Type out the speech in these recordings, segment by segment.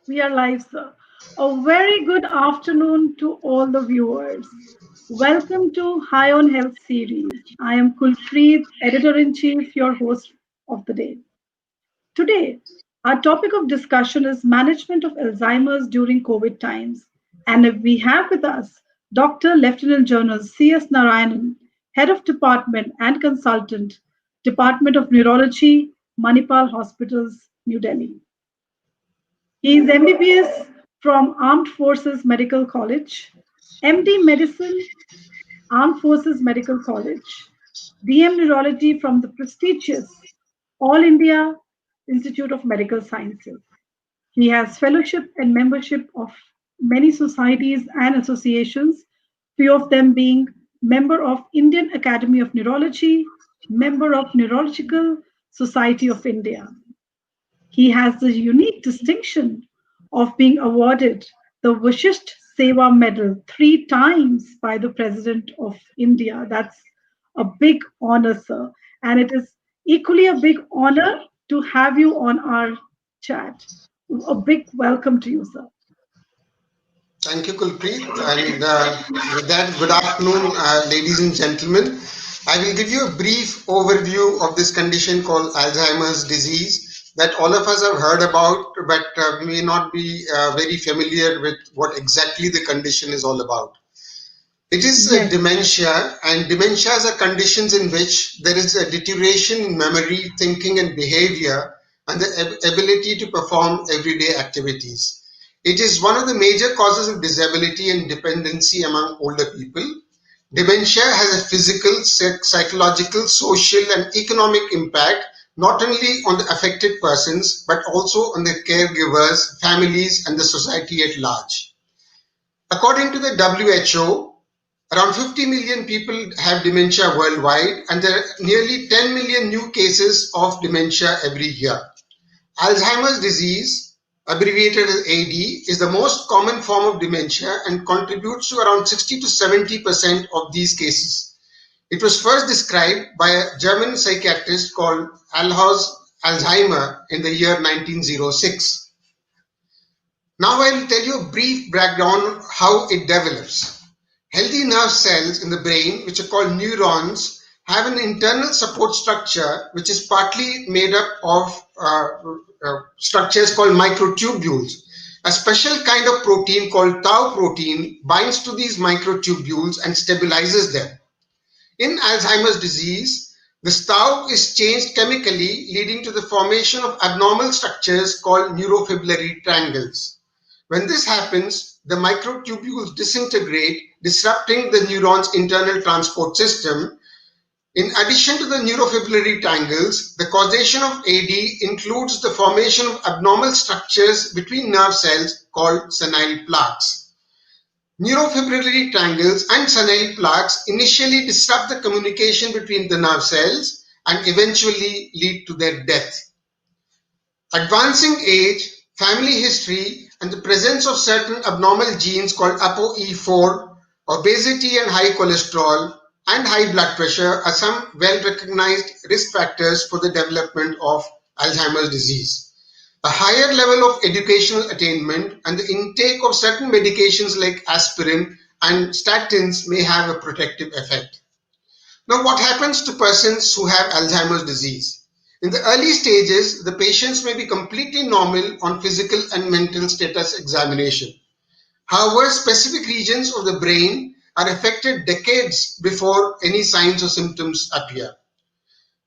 We are live, sir. A very good afternoon to all the viewers. Welcome to High on Health series. I am Kulpreet, Editor in Chief, your host of the day. Today, our topic of discussion is management of Alzheimer's during COVID times. And we have with us Dr. Lieutenant General C.S. Narayan, Head of Department and Consultant, Department of Neurology, Manipal Hospitals, New Delhi. He is MBBS from Armed Forces Medical College, MD Medicine, Armed Forces Medical College, DM Neurology from the prestigious All India Institute of Medical Sciences. He has fellowship and membership of many societies and associations, few of them being member of Indian Academy of Neurology, member of Neurological Society of India. He has the unique distinction of being awarded the Vishisht Seva Medal 3 times by the President of India. That's a big honor, sir. And it is equally a big honor to have you on our chat. A big welcome to you, sir. Thank you, Kulpreet. And with that, good afternoon, ladies and gentlemen. I will give you a brief overview of this condition called Alzheimer's disease that all of us have heard about, but may not be very familiar with what exactly the condition is all about. It is a Yes, dementia, and dementias are conditions in which there is a deterioration in memory, thinking, and behavior, and the ability to perform everyday activities. It is one of the major causes of disability and dependency among older people. Dementia has a physical, psychological, social, and economic impact not only on the affected persons but also on their caregivers, families, and the society at large. According to the WHO, around 50 million people have dementia worldwide, and there are nearly 10 million new cases of dementia every year. Alzheimer's disease, abbreviated as AD, is the most common form of dementia and contributes to around 60 to 70% of these cases. It was first described by a German psychiatrist called Alois Alzheimer in the year 1906. Now I will tell you a brief background on how it develops. Healthy nerve cells in the brain, which are called neurons, have an internal support structure which is partly made up of structures called microtubules. A special kind of protein called tau protein binds to these microtubules and stabilizes them. In Alzheimer's disease, the tau is changed chemically, leading to the formation of abnormal structures called neurofibrillary triangles. When this happens, the microtubules disintegrate, disrupting the neuron's internal transport system. In addition to the neurofibrillary triangles, the causation of AD includes the formation of abnormal structures between nerve cells called senile plaques. Neurofibrillary triangles and senile plaques initially disrupt the communication between the nerve cells and eventually lead to their death. Advancing age, family history, and the presence of certain abnormal genes called ApoE4, obesity and high cholesterol, and high blood pressure are some well-recognized risk factors for the development of Alzheimer's disease. A higher level of educational attainment and the intake of certain medications like aspirin and statins may have a protective effect. Now, what happens to persons who have Alzheimer's disease? In the early stages, the patients may be completely normal on physical and mental status examination. However, specific regions of the brain are affected decades before any signs or symptoms appear.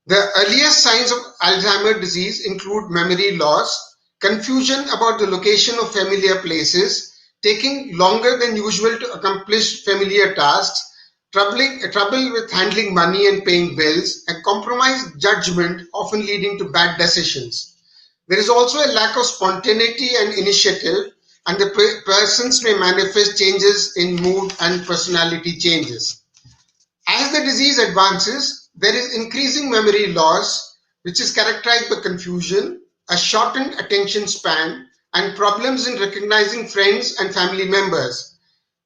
The earliest signs of Alzheimer's disease include memory loss, confusion about the location of familiar places, taking longer than usual to accomplish familiar tasks, trouble with handling money and paying bills, and compromised judgment, often leading to bad decisions. There is also a lack of spontaneity and initiative, and the persons may manifest changes in mood and personality changes. As the disease advances, there is increasing memory loss, which is characterized by confusion, a shortened attention span, and problems in recognizing friends and family members.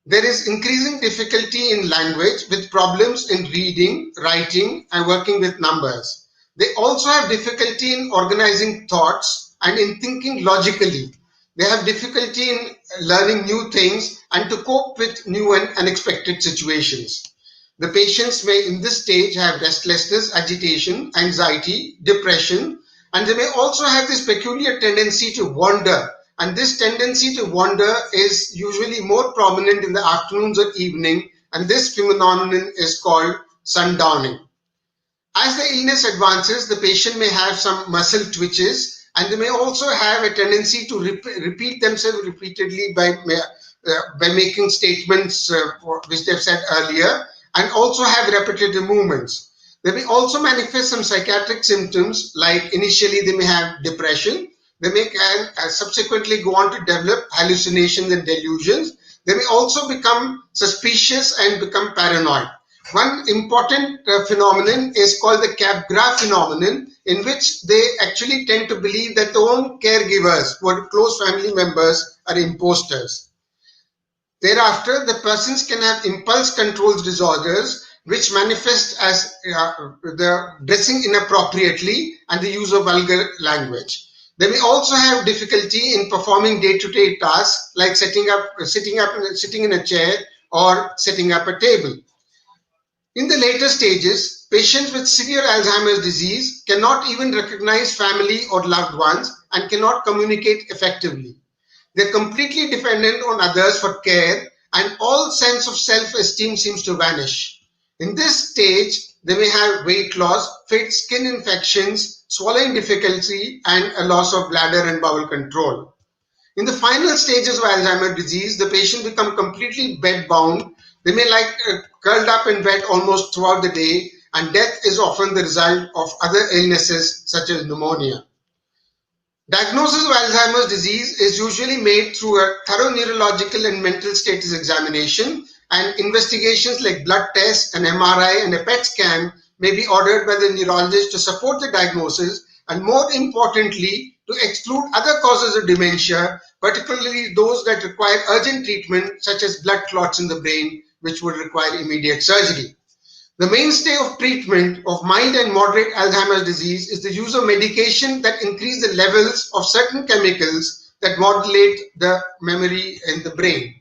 There is increasing difficulty in language with problems in reading, writing, and working with numbers. They also have difficulty in organizing thoughts and in thinking logically. They have difficulty in learning new things and to cope with new and unexpected situations. The patients may in this stage have restlessness, agitation, anxiety, depression, and they may also have this peculiar tendency to wander. And this tendency to wander is usually more prominent in the afternoons or evening, and this phenomenon is called sundowning. As the illness advances, the patient may have some muscle twitches, and they may also have a tendency to repeat themselves repeatedly by making statements which they've said earlier, and also have repetitive movements. They may also manifest some psychiatric symptoms, like initially they may have depression. They may subsequently go on to develop hallucinations and delusions. They may also become suspicious and become paranoid. One important phenomenon is called the Capgras phenomenon, in which they actually tend to believe that their own caregivers, who are close family members, are imposters. Thereafter, the persons can have impulse control disorders, which manifest as the dressing inappropriately and the use of vulgar language. They may also have difficulty in performing day-to-day tasks like sitting in a chair or setting up a table. In the later stages, patients with severe Alzheimer's disease cannot even recognize family or loved ones and cannot communicate effectively. They're completely dependent on others for care, and all sense of self-esteem seems to vanish. In this stage, they may have weight loss, skin infections, swallowing difficulty, and a loss of bladder and bowel control. In the final stages of Alzheimer's disease, the patient become completely bed-bound. They may curled up in bed almost throughout the day, and death is often the result of other illnesses such as pneumonia. Diagnosis of Alzheimer's disease is usually made through a thorough neurological and mental status examination, and investigations like blood tests, an MRI, and a PET scan may be ordered by the neurologist to support the diagnosis, and more importantly, to exclude other causes of dementia, particularly those that require urgent treatment, such as blood clots in the brain, which would require immediate surgery. The mainstay of treatment of mild and moderate Alzheimer's disease is the use of medication that increase the levels of certain chemicals that modulate the memory in the brain.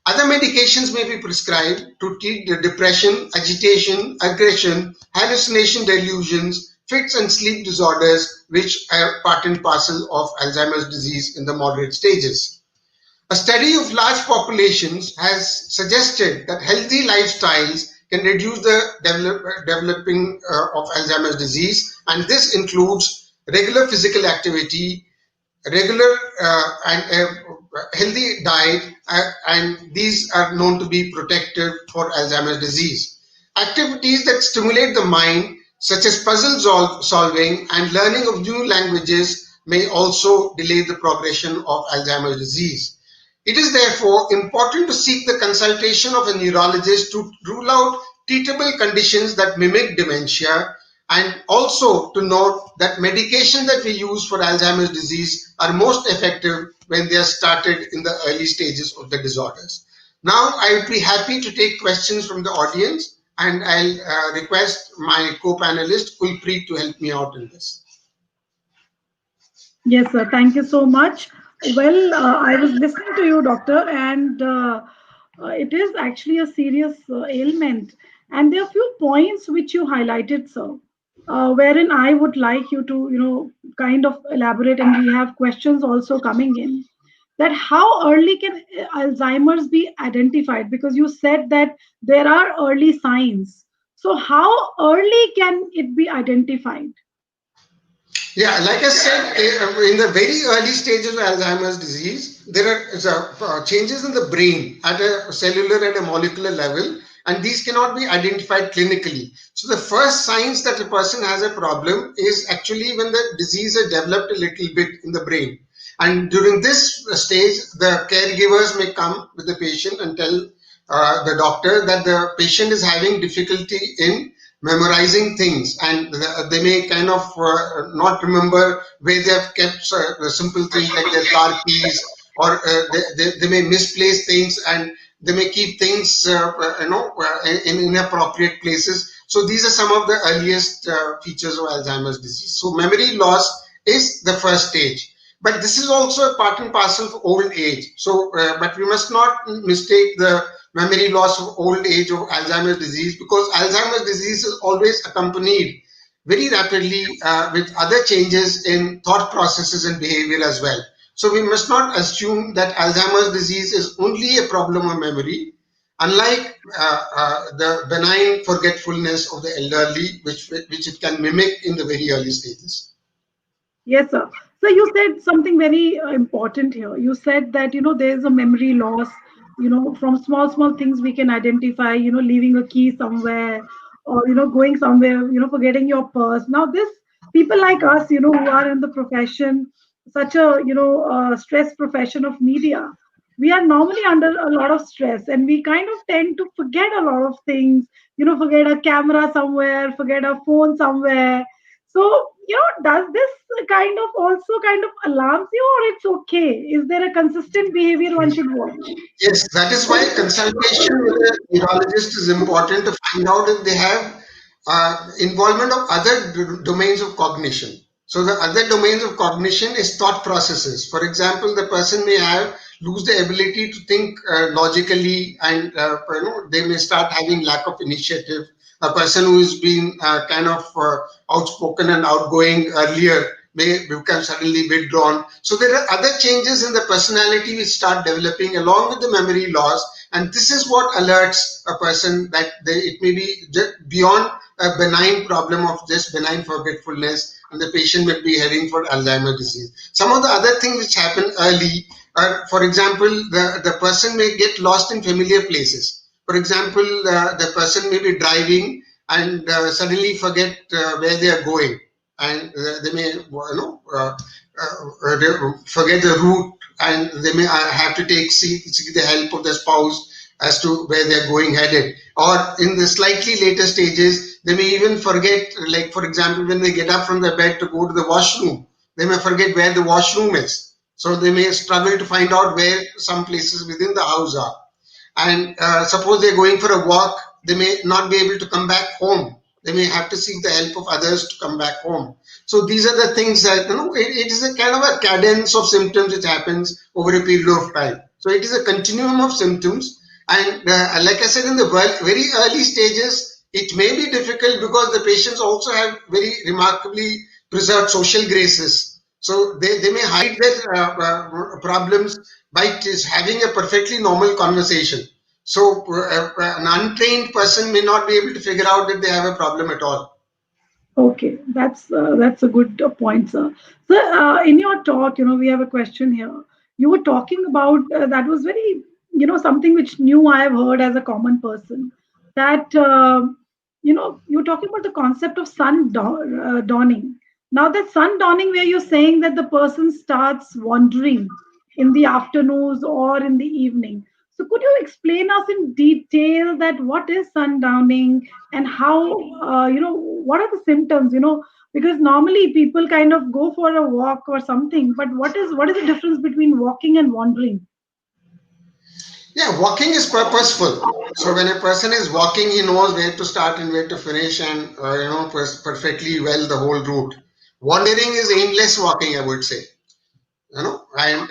Other medications may be prescribed to treat the depression, agitation, aggression, hallucination, delusions, fits and sleep disorders, which are part and parcel of Alzheimer's disease in the moderate stages. A study of large populations has suggested that healthy lifestyles can reduce the developing of Alzheimer's disease, and this includes regular physical activity, regular and healthy diet, and these are known to be protective for Alzheimer's disease. Activities that stimulate the mind, such as puzzle solving and learning of new languages, may also delay the progression of Alzheimer's disease. It is therefore important to seek the consultation of a neurologist to rule out treatable conditions that mimic dementia, and also to note that medications that we use for Alzheimer's disease are most effective when they are started in the early stages of the disorders. Now, I would be happy to take questions from the audience, and I'll request my co-panelist Kulpreet to help me out in this. Yes, sir. Thank you so much. Well, I was listening to you, doctor, and it is actually a serious ailment. And there are a few points which you highlighted, sir, wherein I would like you to, kind of elaborate. And we have questions also coming in. That how early can Alzheimer's be identified? Because you said that there are early signs. So how early can it be identified? Yeah, like I said, in the very early stages of Alzheimer's disease, there are changes in the brain at a cellular and a molecular level, and these cannot be identified clinically. So the first signs that a person has a problem is actually when the disease has developed a little bit in the brain. And during this stage, the caregivers may come with the patient and tell the doctor that the patient is having difficulty in memorizing things, and they may kind of not remember where they have kept the simple things like their car keys, or they may misplace things, and they may keep things in inappropriate places. So these are some of the earliest features of Alzheimer's disease. So memory loss is the first stage. But this is also a part and parcel of old age. So, but we must not mistake the memory loss of old age of Alzheimer's disease, because Alzheimer's disease is always accompanied very rapidly with other changes in thought processes and behavior as well. So we must not assume that Alzheimer's disease is only a problem of memory, unlike the benign forgetfulness of the elderly, which it can mimic in the very early stages. Yes, sir. So you said something very important here. You said that, there is a memory loss, from small things we can identify, leaving a key somewhere or, going somewhere, forgetting your purse. Now, this people like us, who are in the profession, such a, stress profession of media, we are normally under a lot of stress and we kind of tend to forget a lot of things, forget a camera somewhere, forget a phone somewhere. So, does this kind of alarms you, or it's okay? Is there a consistent behavior one should watch? Yes, that is why consultation with a neurologist is important, to find out if they have involvement of other domains of cognition. So the other domains of cognition is thought processes. For example, the person may have lose the ability to think logically, and they may start having lack of initiative. A person who has been kind of outspoken and outgoing earlier may become suddenly withdrawn. So there are other changes in the personality which start developing along with the memory loss, and this is what alerts a person that it may be just beyond a benign problem of just benign forgetfulness, and the patient may be heading for Alzheimer's disease. Some of the other things which happen early are, for example, the person may get lost in familiar places. For example, the person may be driving and suddenly forget where they are going, and they may they forget the route, and they may have to seek the help of the spouse as to where they're going headed. Or in the slightly later stages, they may even forget, like for example, when they get up from the bed to go to the washroom, they may forget where the washroom is. So they may struggle to find out where some places within the house are. And suppose they're going for a walk, they may not be able to come back home. They may have to seek the help of others to come back home. So these are the things that, it is a kind of a cadence of symptoms which happens over a period of time. So it is a continuum of symptoms. And like I said, in the very early stages, it may be difficult because the patients also have very remarkably preserved social graces. So they may hide their problems by just having a perfectly normal conversation. So an untrained person may not be able to figure out that they have a problem at all. Okay, that's a good point, sir. So, in your talk, we have a question here. You were talking about that was very, something which new I have heard as a common person. That you're talking about the concept of dawning. Now, that sun dawning, where you're saying that the person starts wandering in the afternoons or in the evening. So, could you explain us in detail that what is sundowning and how what are the symptoms? Because normally people kind of go for a walk or something, but what is the difference between walking and wandering? Yeah, walking is purposeful. So when a person is walking, he knows where to start and where to finish, and perfectly well the whole route. Wandering is aimless walking, I would say. And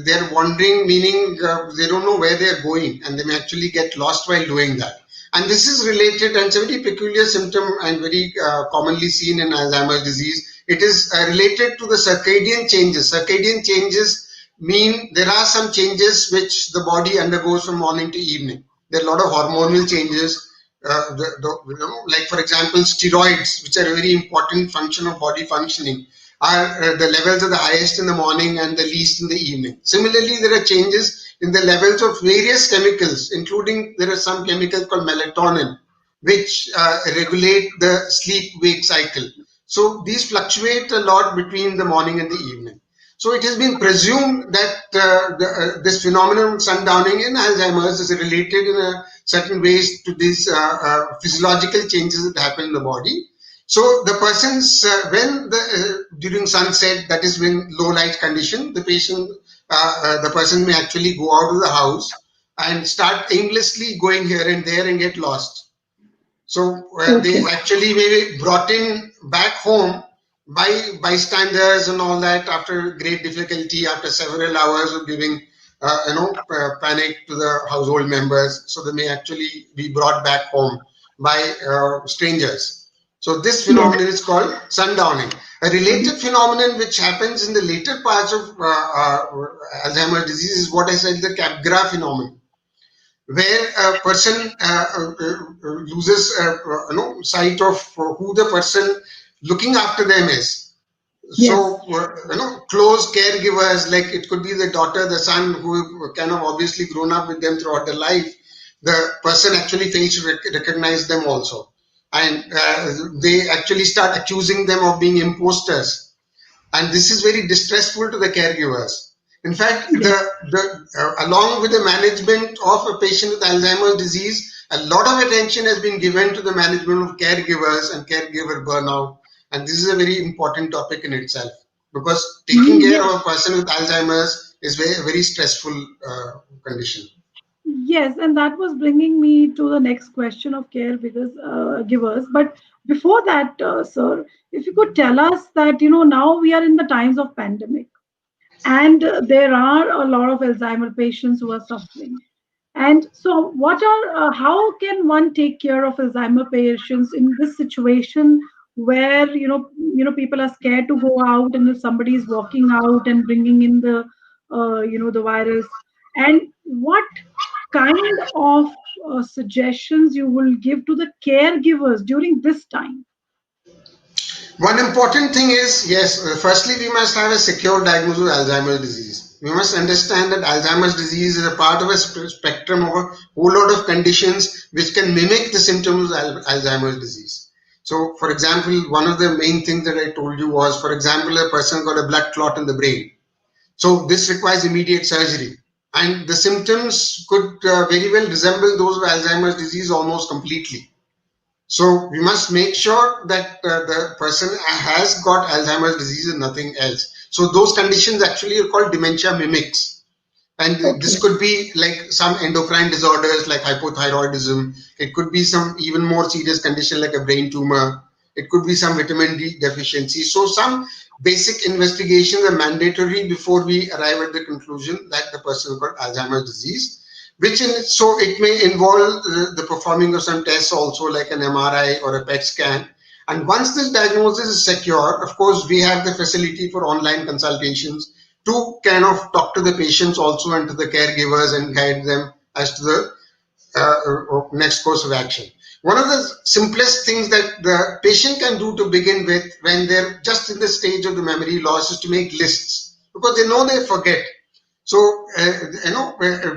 they're wandering, meaning they don't know where they're going, and they may actually get lost while doing that. And this is related, and it's a very peculiar symptom and very commonly seen in Alzheimer's disease. It is related to the circadian changes. Circadian changes mean there are some changes which the body undergoes from morning to evening. There are a lot of hormonal changes, like for example steroids, which are a very important function of body functioning, are the levels are the highest in the morning and the least in the evening. Similarly, there are changes in the levels of various chemicals, including there are some chemicals called melatonin, which regulate the sleep-wake cycle. So these fluctuate a lot between the morning and the evening. So it has been presumed that this phenomenon of sundowning in Alzheimer's is related in a certain ways to these physiological changes that happen in the body. So the persons, when during sunset, that is when low light condition, the person may actually go out of the house and start aimlessly going here and there and get lost. So they Okay. actually may be brought in back home by bystanders and all that after great difficulty, after several hours of giving, panic to the household members, so they may actually be brought back home by strangers. So this Yes. phenomenon is called sundowning. A Mhm. related phenomenon which happens in the later parts of Alzheimer's disease is what I said, the Capgras phenomenon, where a person loses sight of who the person looking after them is. Yes. So close caregivers, like it could be the daughter, the son, who kind of obviously grown up with them throughout their life. The person actually fails to recognize them also, and they actually start accusing them of being imposters, and this is very distressful to the caregivers. In fact, Yes. along with the management of a patient with Alzheimer's disease, a lot of attention has been given to the management of caregivers and caregiver burnout. And this is a very important topic in itself, because taking care Yes. of a person with Alzheimer's is very stressful condition. Yes, and that was bringing me to the next question of caregivers, givers. But before that, sir, if you could tell us that now we are in the times of pandemic, and there are a lot of Alzheimer patients who are suffering. And so, how can one take care of Alzheimer patients in this situation where people are scared to go out, and if somebody is walking out and bringing in the virus, and what kind of suggestions you will give to the caregivers during this time? One important thing is, yes, firstly, we must have a secure diagnosis of Alzheimer's disease. We must understand that Alzheimer's disease is a part of a spectrum of a whole lot of conditions which can mimic the symptoms of Alzheimer's disease. So, for example, one of the main things that I told you was, for example, a person got a blood clot in the brain. So, this requires immediate surgery. And the symptoms could very well resemble those of Alzheimer's disease almost completely. So we must make sure that the person has got Alzheimer's disease and nothing else. So those conditions actually are called dementia mimics. And this Okay. could be like some endocrine disorders like hypothyroidism. It could be some even more serious condition like a brain tumor. It could be some vitamin D deficiency. So some basic investigations are mandatory before we arrive at the conclusion that the person got Alzheimer's disease. Which so it may involve the performing of some tests also like an MRI or a PET scan. And once this diagnosis is secure, of course, we have the facility for online consultations to kind of talk to the patients also and to the caregivers and guide them as to the next course of action. One of the simplest things that the patient can do to begin with when they're just in the stage of the memory loss is to make lists, because they know they forget. So,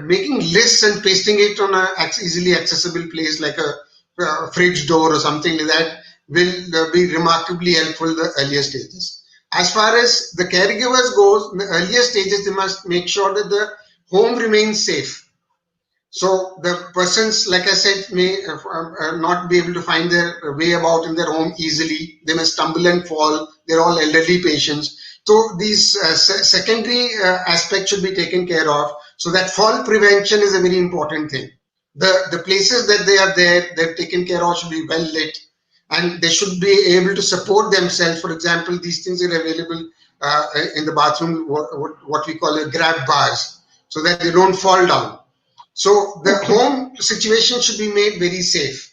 making lists and pasting it on a easily accessible place like a fridge door or something like that will be remarkably helpful in the earlier stages. As far as the caregivers goes, in the earlier stages, they must make sure that the home remains safe. So the persons, like I said, may not be able to find their way about in their home easily. They may stumble and fall. They're all elderly patients. So these secondary aspects should be taken care of. So that fall prevention is a very important thing. The places that they are there, they're taken care of, should be well lit, and they should be able to support themselves. For example, these things are available in the bathroom, what we call a grab bars, so that they don't fall down. So the Okay. home situation should be made very safe.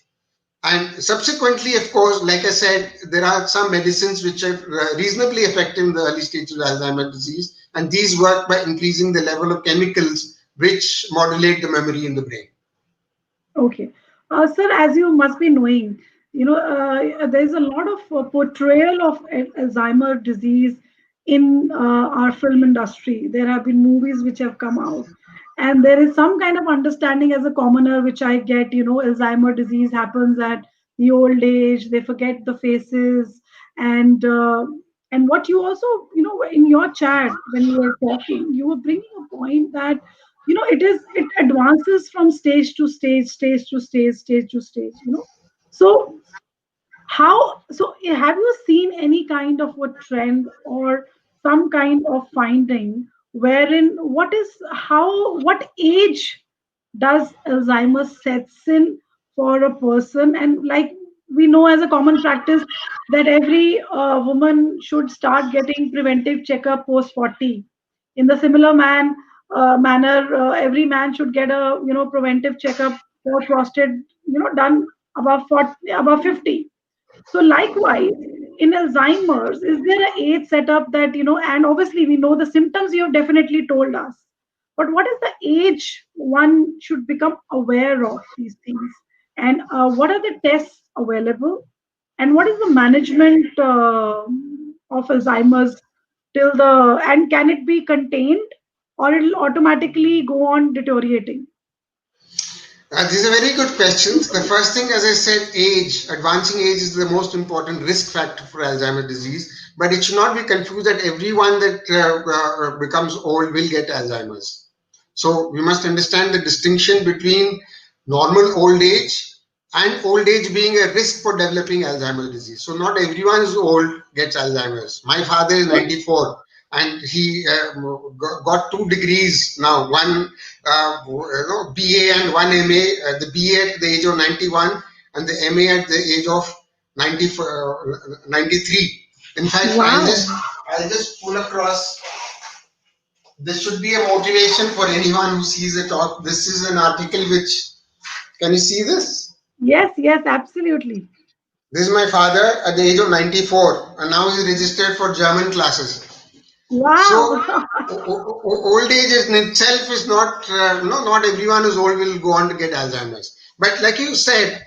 And subsequently, of course, like I said, there are some medicines which are reasonably effective in the early stages of Alzheimer's disease, and these work by increasing the level of chemicals which modulate the memory in the brain. Okay. Sir, as you must be knowing, there's a lot of portrayal of Alzheimer disease in our film industry. There have been movies which have come out, and there is some kind of understanding as a commoner, which I get, Alzheimer disease happens at the old age, they forget the faces, and what you also, in your chat when you were talking, you were bringing a point that it advances from stage to stage, stage to stage, stage to stage, so have you seen any kind of a trend or some kind of finding wherein what age does Alzheimer's sets in for a person, and like we know as a common practice that every woman should start getting preventive checkup post 40. In the similar manner, every man should get a preventive checkup for prostate done above 40, above 50. So likewise, in Alzheimer's, is there an age setup that, and obviously we know the symptoms you have definitely told us, but what is the age one should become aware of these things? And what are the tests available? And what is the management of Alzheimer's till and can it be contained or it'll automatically go on deteriorating? These are very good questions. The first thing, as I said, age, advancing age is the most important risk factor for Alzheimer's disease, but it should not be confused that everyone that becomes old will get Alzheimer's. So we must understand the distinction between normal old age and old age being a risk for developing Alzheimer's disease. So not everyone who's old gets Alzheimer's. My father is 94 and he got 2 degrees now, one BA and one MA. The BA at the age of 91 and the MA at the age of 93. In fact, Wow. I'll just pull across. This should be a motivation for anyone who sees the talk. This is an article which, can you see this? Yes, yes, absolutely. This is my father at the age of 94, and now he's registered for German classes. Wow. So, old age in itself is not, no, not everyone who's old will go on to get Alzheimer's. But like you said,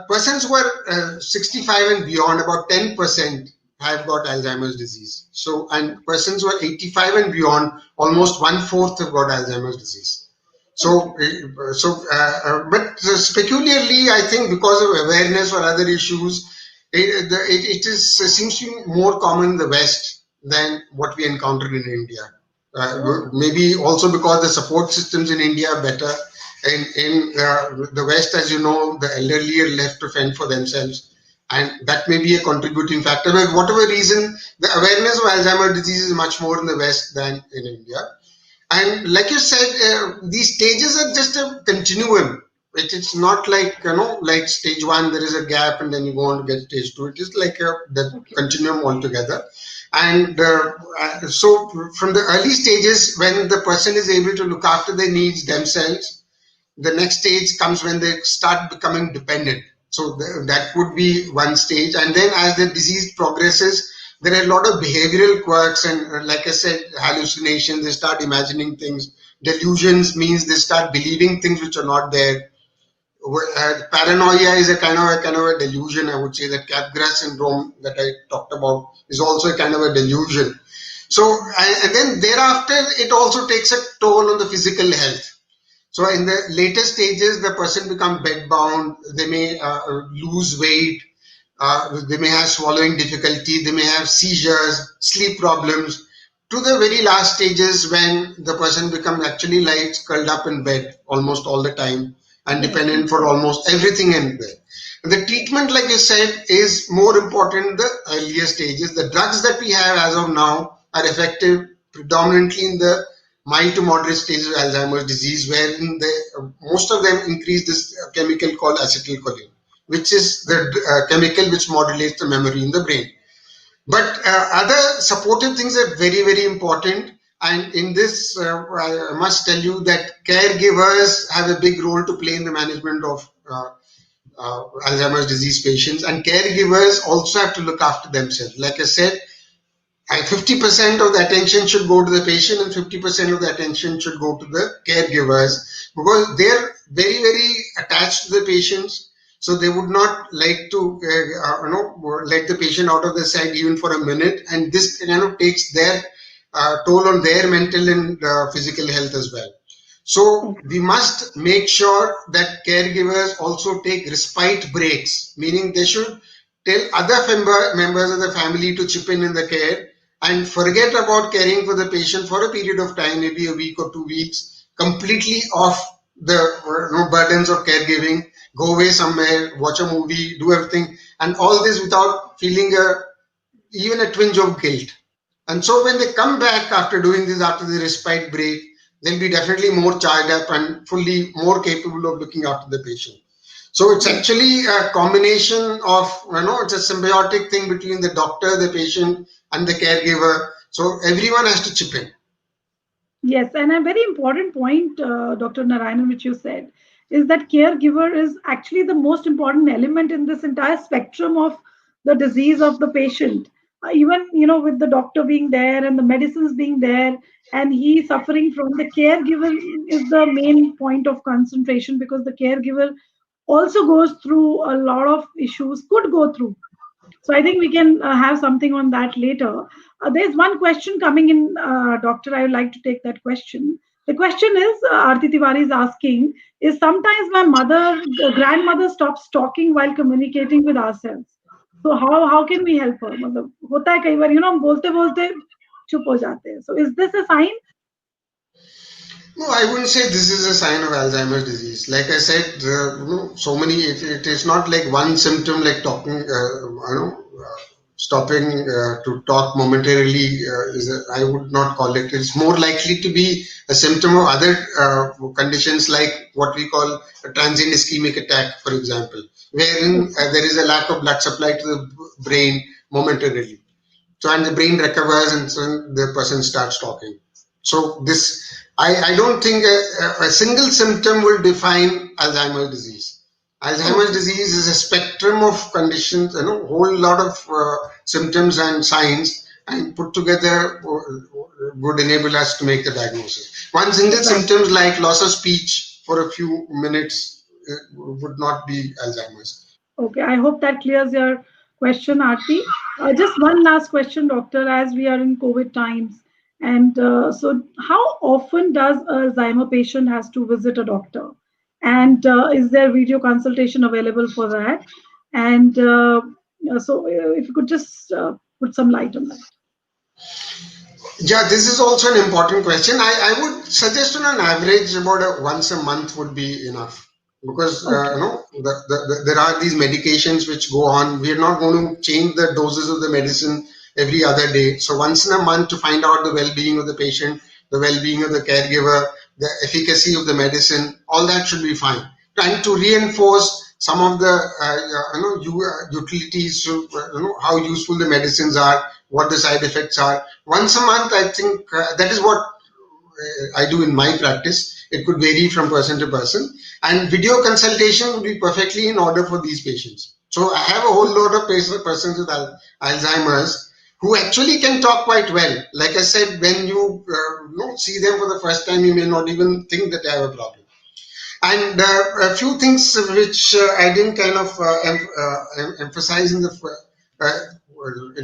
persons who are 65 and beyond, about 10% have got Alzheimer's disease. So, and persons who are 85 and beyond, almost one-fourth have got Alzheimer's disease. So, but peculiarly, I think because of awareness or other issues, it seems to be more common in the West than what we encountered in India. Oh, Maybe also because the support systems in India are better. In the West, as you know, the elderly are left to fend for themselves, and that may be a contributing factor. But whatever reason, the awareness of Alzheimer's disease is much more in the West than in India. And like you said, these stages are just a continuum. It's not like, like stage one, there is a gap and then you go on to get stage two. It is like the okay. continuum altogether. And so from the early stages, when the person is able to look after their needs themselves, the next stage comes when they start becoming dependent. So that would be one stage. And then as the disease progresses, there are a lot of behavioral quirks and, like I said, hallucinations. They start imagining things. Delusions means they start believing things which are not there. Paranoia is a kind of a delusion. I would say that Capgras syndrome that I talked about is also a kind of a delusion. So and then thereafter, it also takes a toll on the physical health. So in the later stages, the person become bedbound. They may lose weight. They may have swallowing difficulty. They may have seizures, sleep problems. To the very last stages, when the person becomes actually like curled up in bed almost all the time and Yes, dependent for exactly. almost everything in bed. The treatment, like you said, is more important in the earlier stages. The drugs that we have as of now are effective predominantly in the mild to moderate stages of Alzheimer's disease, wherein most of them increase this chemical called acetylcholine, which is the chemical which modulates the memory in the brain. But other supportive things are very, very important. And in this, I must tell you that caregivers have a big role to play in the management of Alzheimer's disease patients, and caregivers also have to look after themselves. Like I said, 50% of the attention should go to the patient and 50% of the attention should go to the caregivers because they're very, very attached to the patients. So they would not like to, let the patient out of the sight even for a minute. And this takes their toll on their mental and physical health as well. So Okay. we must make sure that caregivers also take respite breaks, meaning they should tell other members of the family to chip in the care and forget about caring for the patient for a period of time, maybe a week or 2 weeks, completely off the burdens of caregiving, go away somewhere, watch a movie, do everything, and all this without feeling even a twinge of guilt. And so when they come back after doing this, after the respite break, they'll be definitely more charged up and fully more capable of looking after the patient. So it's Yes. actually a combination of, it's a symbiotic thing between the doctor, the patient, and the caregiver. So everyone has to chip in. Yes, and a very important point, Dr. Narayanan, which you said, is that caregiver is actually the most important element in this entire spectrum of the disease of the patient. Even with the doctor being there and the medicines being there, and he suffering from, the caregiver is the main point of concentration, because the caregiver also goes through a lot of issues, could go through. So I think we can have something on that later. There's one question coming in, Doctor. I would like to take that question. The question is, Aarti Tiwari is asking, is sometimes my grandmother stops talking while communicating with ourselves. So how can we help her? मतलब होता है कई बार, हम बोलते बोलते चुप हो जाते हैं. So is this a sign? No, I wouldn't say this is a sign of Alzheimer's disease. Like I said, so many. It is not like one symptom like talking. Stopping to talk momentarily I would not call it. It's more likely to be a symptom of other conditions like what we call a transient ischemic attack, for example, wherein Okay. there is a lack of blood supply to the brain momentarily. So and the brain recovers and so the person starts talking. So this, I don't think a single symptom will define Alzheimer's disease. Alzheimer's Okay. disease is a spectrum of conditions, whole lot of symptoms and signs, and put together would enable us to make the diagnosis. One single Right. symptoms like loss of speech for a few minutes would not be Alzheimer's. Okay, I hope that clears your question, Aarti. Just one last question, doctor, as we are in COVID times. And so, how often does a Alzheimer patient has to visit a doctor? And is there video consultation available for that? And if you could just put some light on that. Yeah, this is also an important question. I would suggest on an average about once a month would be enough because Okay. there are these medications which go on. We are not going to change the doses of the medicine every other day. So once in a month to find out the well-being of the patient, the well-being of the caregiver, the efficacy of the medicine, all that should be fine. Trying to reinforce some of the utilities, so, how useful the medicines are, what the side effects are. Once a month, I think that is what I do in my practice. It could vary from person to person, and video consultation would be perfectly in order for these patients. So I have a whole lot of persons with Alzheimer's who actually can talk quite well. Like I said, when you see them for the first time, you may not even think that they have a problem. And a few things which I didn't kind of emphasize in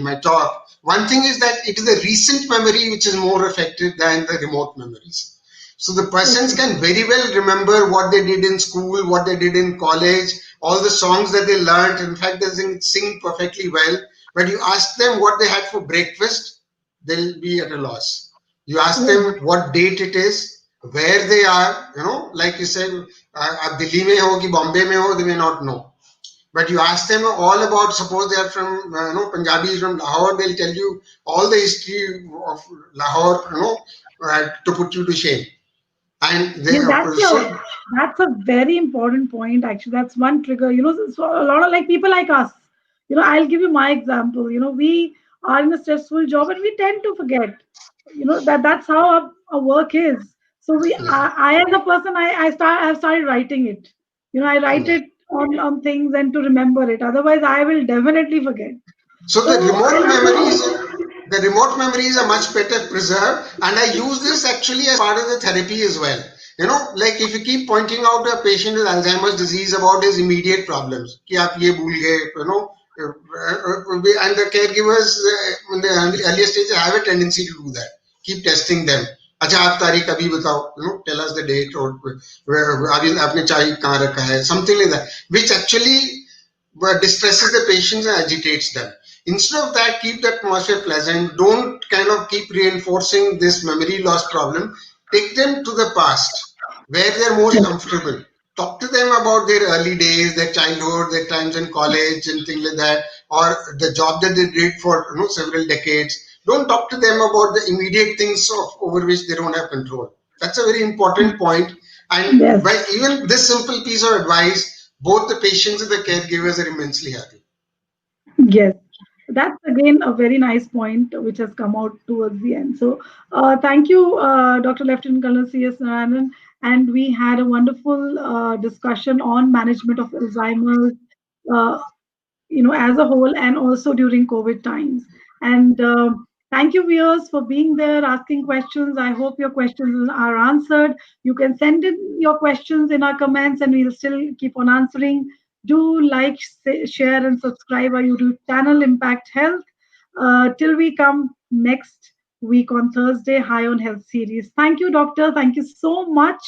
my talk. One thing is that it is the recent memory which is more affected than the remote memories. So the persons Okay. can very well remember what they did in school, what they did in college, all the songs that they learned. In fact, they sing perfectly well. But you ask them what they had for breakfast, they'll be at a loss. You ask Oh, them what date it is, where they are, like you said, आप दिल्ली में हो कि बॉम्बे में हो, they may not know. But you ask them all about, suppose they are from, Punjabis from Lahore, they'll tell you all the history of Lahore, to put you to shame. And they, yeah, that's a very important point. Actually, that's one trigger. So a lot of like people like us. I'll give you my example. We are in a stressful job and we tend to forget. That's how our work is. So yeah, I as a person, I've started writing it. I write yeah. it on things and to remember it. Otherwise, I will definitely forget. So So the remote memories are much better preserved, and I use this actually as part of the therapy as well. Like if you keep pointing out a patient with Alzheimer's disease about his immediate problems, कि आप ये भूल गए, and the caregivers in the earlier stage have a tendency to do that. Keep testing them. अच्छा आप तारीख अभी बताओ, tell us the date or अभी आपने चाय कहाँ रखा है, something like that, which actually distresses the patients and agitates them. Instead of that, keep the atmosphere pleasant. Don't kind of keep reinforcing this memory loss problem. Take them to the past where they're most comfortable. Talk to them about their early days, their childhood, their times in college and things like that, or the job that they did for several decades. Don't talk to them about the immediate things over which they don't have control. That's a very important point. And yes, by even this simple piece of advice, both the patients and the caregivers are immensely happy. Yes, that's again a very nice point which has come out towards the end. So, thank you, Dr. Lieutenant Colonel C.S. Narayanan. And we had a wonderful discussion on management of Alzheimer's, uh, as a whole, and also during COVID times. And thank you, viewers, for being there, asking questions. I hope your questions are answered. You can send in your questions in our comments, and we'll still keep on answering. Do like, share, and subscribe our YouTube channel, Impact Health. Till we come next week on Thursday, High on Health series. Thank you, Doctor. Thank you so much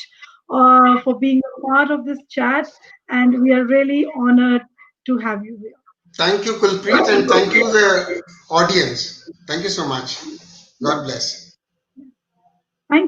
for being a part of this chat, and we are really honored to have you here. Thank you, Kulpreet, and thank you, the audience. Thank you so much. God bless.